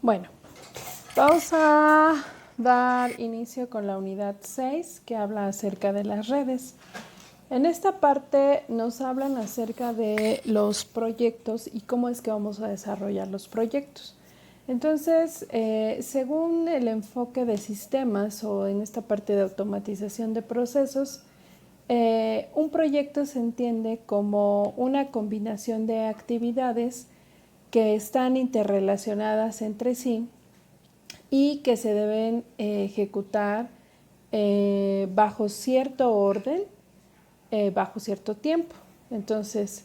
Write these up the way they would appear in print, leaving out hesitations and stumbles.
Bueno, vamos a dar inicio con la unidad 6 que habla acerca de las redes. En esta parte nos hablan acerca de los proyectos y cómo es que vamos a desarrollar los proyectos. Entonces, según el enfoque de sistemas o en esta parte de automatización de procesos, un proyecto se entiende como una combinación de actividades que están interrelacionadas entre sí y que se deben ejecutar bajo cierto orden, bajo cierto tiempo. Entonces,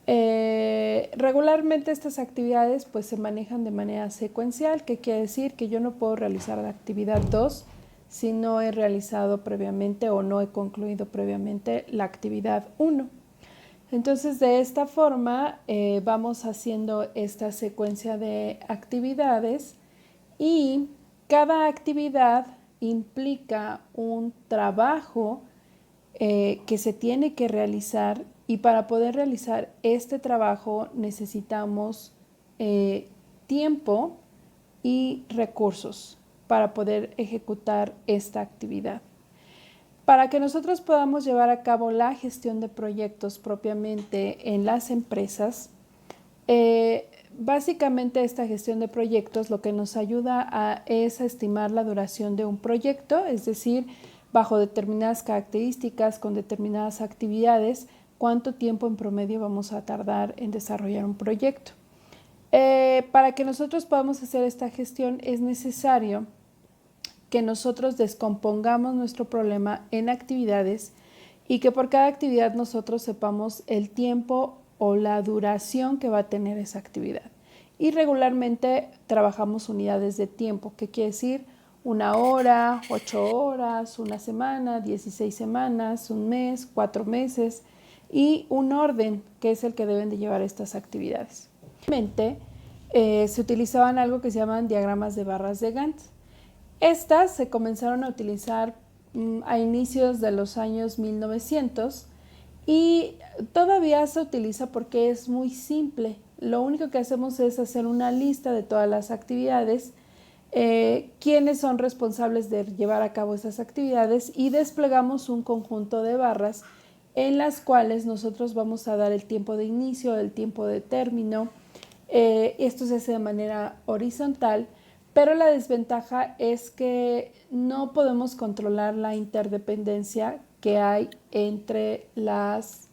regularmente estas actividades pues se manejan de manera secuencial, que quiere decir que yo no puedo realizar la actividad 2 si no he realizado previamente o no he concluido previamente la actividad 1. Entonces, de esta forma vamos haciendo esta secuencia de actividades y cada actividad implica un trabajo que se tiene que realizar, y para poder realizar este trabajo necesitamos tiempo y recursos para poder ejecutar esta actividad. Para que nosotros podamos llevar a cabo la gestión de proyectos propiamente en las empresas, básicamente esta gestión de proyectos lo que nos ayuda es a estimar la duración de un proyecto, es decir, bajo determinadas características, con determinadas actividades, cuánto tiempo en promedio vamos a tardar en desarrollar un proyecto. Para que nosotros podamos hacer esta gestión es necesario que nosotros descompongamos nuestro problema en actividades y que por cada actividad nosotros sepamos el tiempo o la duración que va a tener esa actividad. Y regularmente trabajamos unidades de tiempo, que quiere decir 1 hora, 8 horas, 1 semana, 16 semanas, 1 mes, 4 meses y un orden, que es el que deben de llevar estas actividades. Se utilizaban algo que se llaman diagramas de barras de Gantt. Estas se comenzaron a utilizar a inicios de los años 1900 y todavía se utiliza porque es muy simple. Lo único que hacemos es hacer una lista de todas las actividades, quiénes son responsables de llevar a cabo esas actividades, y desplegamos un conjunto de barras en las cuales nosotros vamos a dar el tiempo de inicio, el tiempo de término. Esto se hace de manera horizontal, pero la desventaja es que no podemos controlar la interdependencia que hay entre las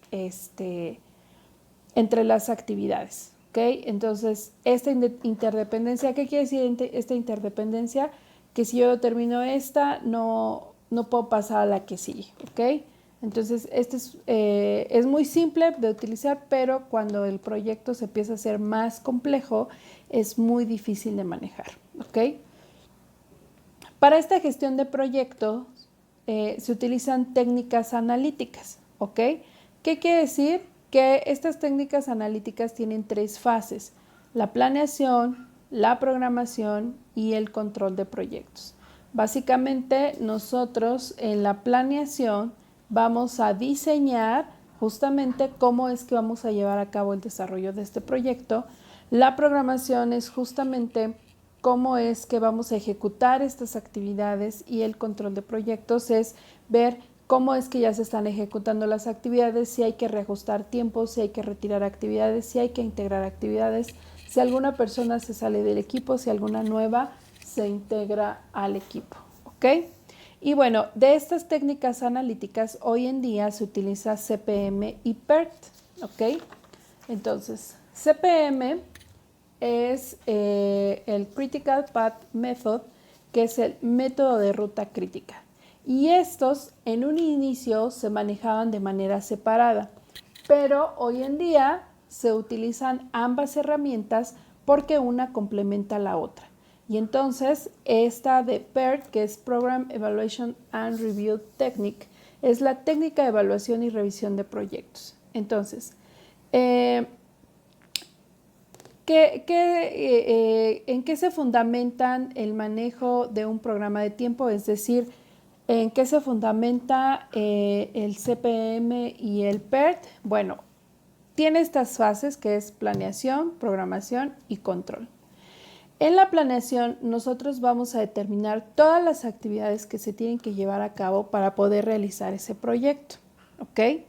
actividades. ¿Okay? Entonces, esta interdependencia, ¿qué quiere decir esta interdependencia? Que si yo termino esta, no puedo pasar a la que sigue. ¿Okay? Entonces, es muy simple de utilizar, pero cuando el proyecto se empieza a hacer más complejo, es muy difícil de manejar. ¿Okay? Para esta gestión de proyectos se utilizan técnicas analíticas. ¿Okay? ¿Qué quiere decir? Que estas técnicas analíticas tienen 3 fases: la planeación, la programación y el control de proyectos. Básicamente, nosotros en la planeación vamos a diseñar justamente cómo es que vamos a llevar a cabo el desarrollo de este proyecto. La programación es justamente cómo es que vamos a ejecutar estas actividades, y el control de proyectos es ver cómo es que ya se están ejecutando las actividades, si hay que reajustar tiempos, si hay que retirar actividades, si hay que integrar actividades, si alguna persona se sale del equipo, si alguna nueva se integra al equipo. ¿Ok? Y bueno, de estas técnicas analíticas hoy en día se utiliza CPM y PERT. ¿Ok? Entonces, CPM es el Critical Path Method, que es el método de ruta crítica. Y estos en un inicio se manejaban de manera separada, pero hoy en día se utilizan ambas herramientas porque una complementa a la otra. Y entonces esta de PERT, que es Program Evaluation and Review Technique, es la técnica de evaluación y revisión de proyectos. Entonces, ¿en qué se fundamentan el manejo de un programa de tiempo? Es decir, ¿en qué se fundamenta el CPM y el PERT? Bueno, tiene estas fases que es planeación, programación y control. En la planeación nosotros vamos a determinar todas las actividades que se tienen que llevar a cabo para poder realizar ese proyecto, ¿ok?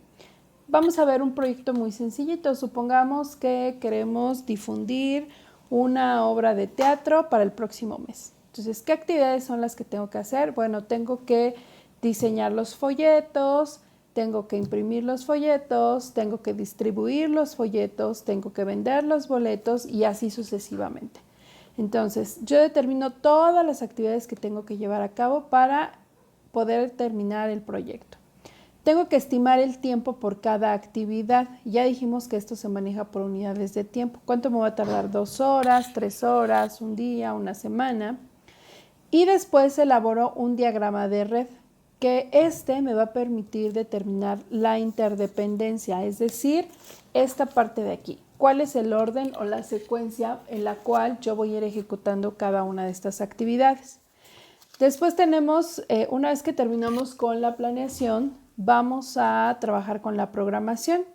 Vamos a ver un proyecto muy sencillito. Supongamos que queremos difundir una obra de teatro para el próximo mes. Entonces, ¿qué actividades son las que tengo que hacer? Bueno, tengo que diseñar los folletos, tengo que imprimir los folletos, tengo que distribuir los folletos, tengo que vender los boletos y así sucesivamente. Entonces, yo determino todas las actividades que tengo que llevar a cabo para poder terminar el proyecto. Tengo que estimar el tiempo por cada actividad. Ya dijimos que esto se maneja por unidades de tiempo. ¿Cuánto me va a tardar? 2 horas, 3 horas, un día, una semana. Y después elaboro un diagrama de red, que me va a permitir determinar la interdependencia, es decir, esta parte de aquí. ¿Cuál es el orden o la secuencia en la cual yo voy a ir ejecutando cada una de estas actividades? Después tenemos, una vez que terminamos con la planeación, vamos a trabajar con la programación.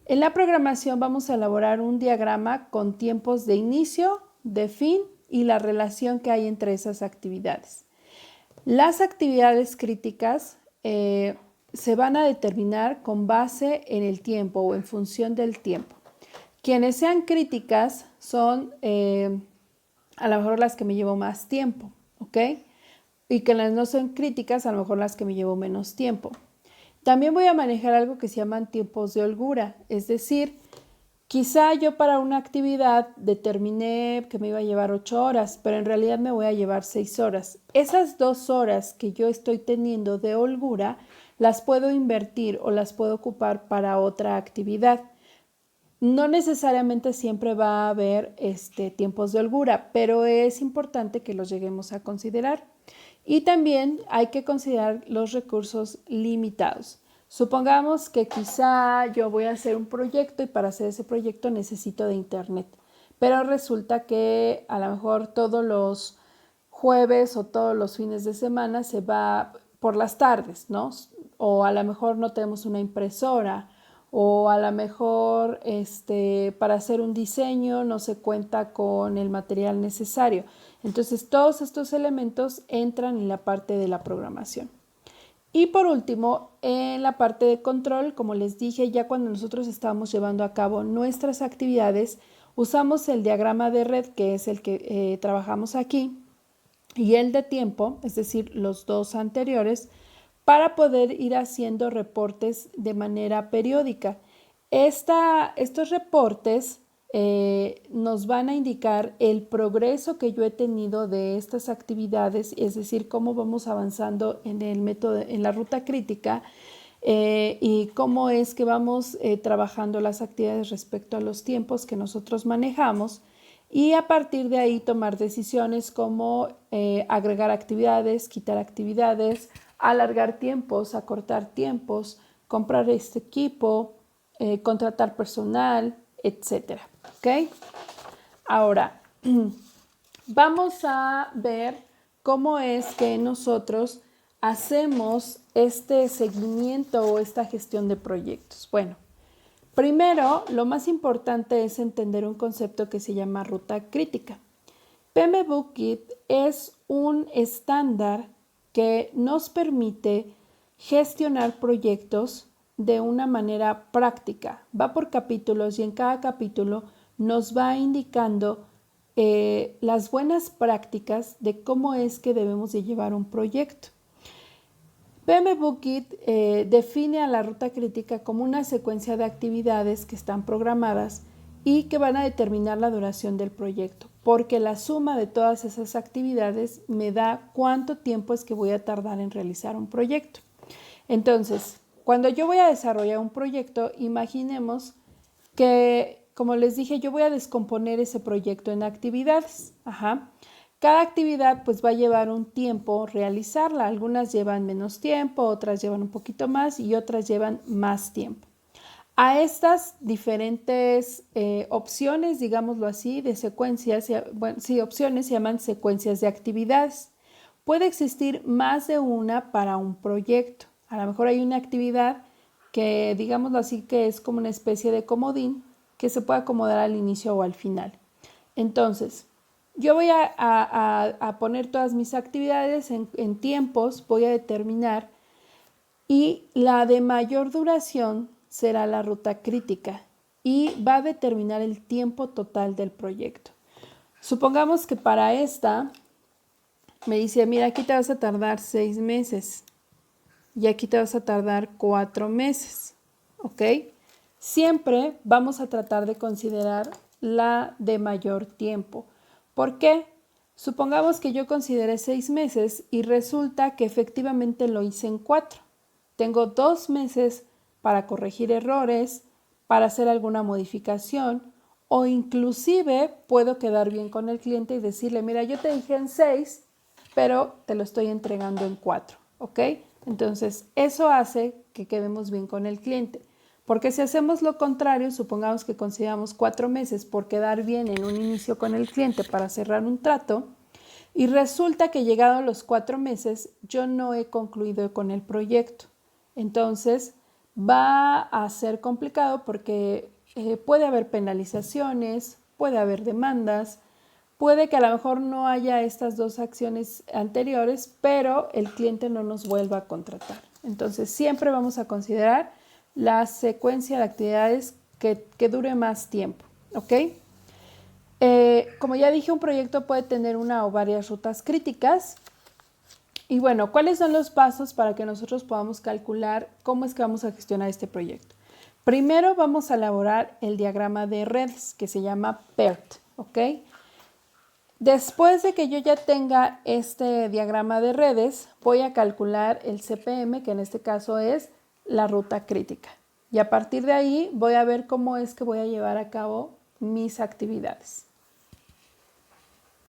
En la programación vamos a elaborar un diagrama con tiempos de inicio, de fin y la relación que hay entre esas actividades. Las actividades críticas se van a determinar con base en el tiempo o en función del tiempo. Quienes sean críticas son a lo mejor las que me llevo más tiempo, ¿ok? Y que las no son críticas, a lo mejor las que me llevo menos tiempo. También voy a manejar algo que se llaman tiempos de holgura, es decir, quizá yo para una actividad determiné que me iba a llevar 8 horas, pero en realidad me voy a llevar 6 horas. Esas 2 horas que yo estoy teniendo de holgura las puedo invertir o las puedo ocupar para otra actividad. No necesariamente siempre va a haber tiempos de holgura, pero es importante que los lleguemos a considerar. Y también hay que considerar los recursos limitados. Supongamos que quizá yo voy a hacer un proyecto y para hacer ese proyecto necesito de internet, pero resulta que a lo mejor todos los jueves o todos los fines de semana se va por las tardes, ¿no? O a lo mejor no tenemos una impresora o a lo mejor para hacer un diseño no se cuenta con el material necesario. Entonces todos estos elementos entran en la parte de la programación. Y por último, en la parte de control, como les dije, ya cuando nosotros estamos llevando a cabo nuestras actividades, usamos el diagrama de red, que es el que trabajamos aquí, y el de tiempo, es decir, los dos anteriores, para poder ir haciendo reportes de manera periódica. Estos reportes nos van a indicar el progreso que yo he tenido de estas actividades, es decir, cómo vamos avanzando en el método, en la ruta crítica y cómo es que vamos trabajando las actividades respecto a los tiempos que nosotros manejamos y a partir de ahí tomar decisiones como agregar actividades, quitar actividades, alargar tiempos, acortar tiempos, comprar este equipo, contratar personal, etcétera. ¿Ok? Ahora, vamos a ver cómo es que nosotros hacemos este seguimiento o esta gestión de proyectos. Bueno, primero, lo más importante es entender un concepto que se llama ruta crítica. PMBOK es un estándar que nos permite gestionar proyectos de una manera práctica. Va por capítulos y en cada capítulo nos va indicando las buenas prácticas de cómo es que debemos de llevar un proyecto. PMBOK define a la ruta crítica como una secuencia de actividades que están programadas y que van a determinar la duración del proyecto, porque la suma de todas esas actividades me da cuánto tiempo es que voy a tardar en realizar un proyecto. Entonces, cuando yo voy a desarrollar un proyecto, imaginemos que, como les dije, yo voy a descomponer ese proyecto en actividades. Cada actividad pues va a llevar un tiempo realizarla. Algunas llevan menos tiempo, otras llevan un poquito más y otras llevan más tiempo. A estas diferentes opciones, digámoslo así, de secuencias, opciones se llaman secuencias de actividades. Puede existir más de una para un proyecto. A lo mejor hay una actividad que, digámoslo así, que es como una especie de comodín que se puede acomodar al inicio o al final. Entonces, Yo voy a poner todas mis actividades en tiempos, voy a determinar, y la de mayor duración será la ruta crítica y va a determinar el tiempo total del proyecto. Supongamos que para esta me dice, mira, aquí te vas a tardar 6 meses y aquí te vas a tardar 4 meses, ¿ok? Siempre vamos a tratar de considerar la de mayor tiempo. ¿Por qué? Supongamos que yo consideré 6 meses y resulta que efectivamente lo hice en 4. Tengo 2 meses para corregir errores, para hacer alguna modificación o inclusive puedo quedar bien con el cliente y decirle, mira, yo te dije en 6, pero te lo estoy entregando en 4, ¿ok? Entonces, eso hace que quedemos bien con el cliente. Porque si hacemos lo contrario, supongamos que consideramos 4 meses por quedar bien en un inicio con el cliente para cerrar un trato y resulta que llegado a los 4 meses yo no he concluido con el proyecto. Entonces va a ser complicado porque puede haber penalizaciones, puede haber demandas, puede que a lo mejor no haya estas 2 acciones anteriores, pero el cliente no nos vuelva a contratar. Entonces siempre vamos a considerar la secuencia de actividades que dure más tiempo, ¿ok? Como ya dije, un proyecto puede tener una o varias rutas críticas. Y bueno, ¿cuáles son los pasos para que nosotros podamos calcular cómo es que vamos a gestionar este proyecto? Primero vamos a elaborar el diagrama de redes que se llama PERT, ¿ok? Después de que yo ya tenga este diagrama de redes, voy a calcular el CPM, que en este caso es la ruta crítica. Y a partir de ahí voy a ver cómo es que voy a llevar a cabo mis actividades.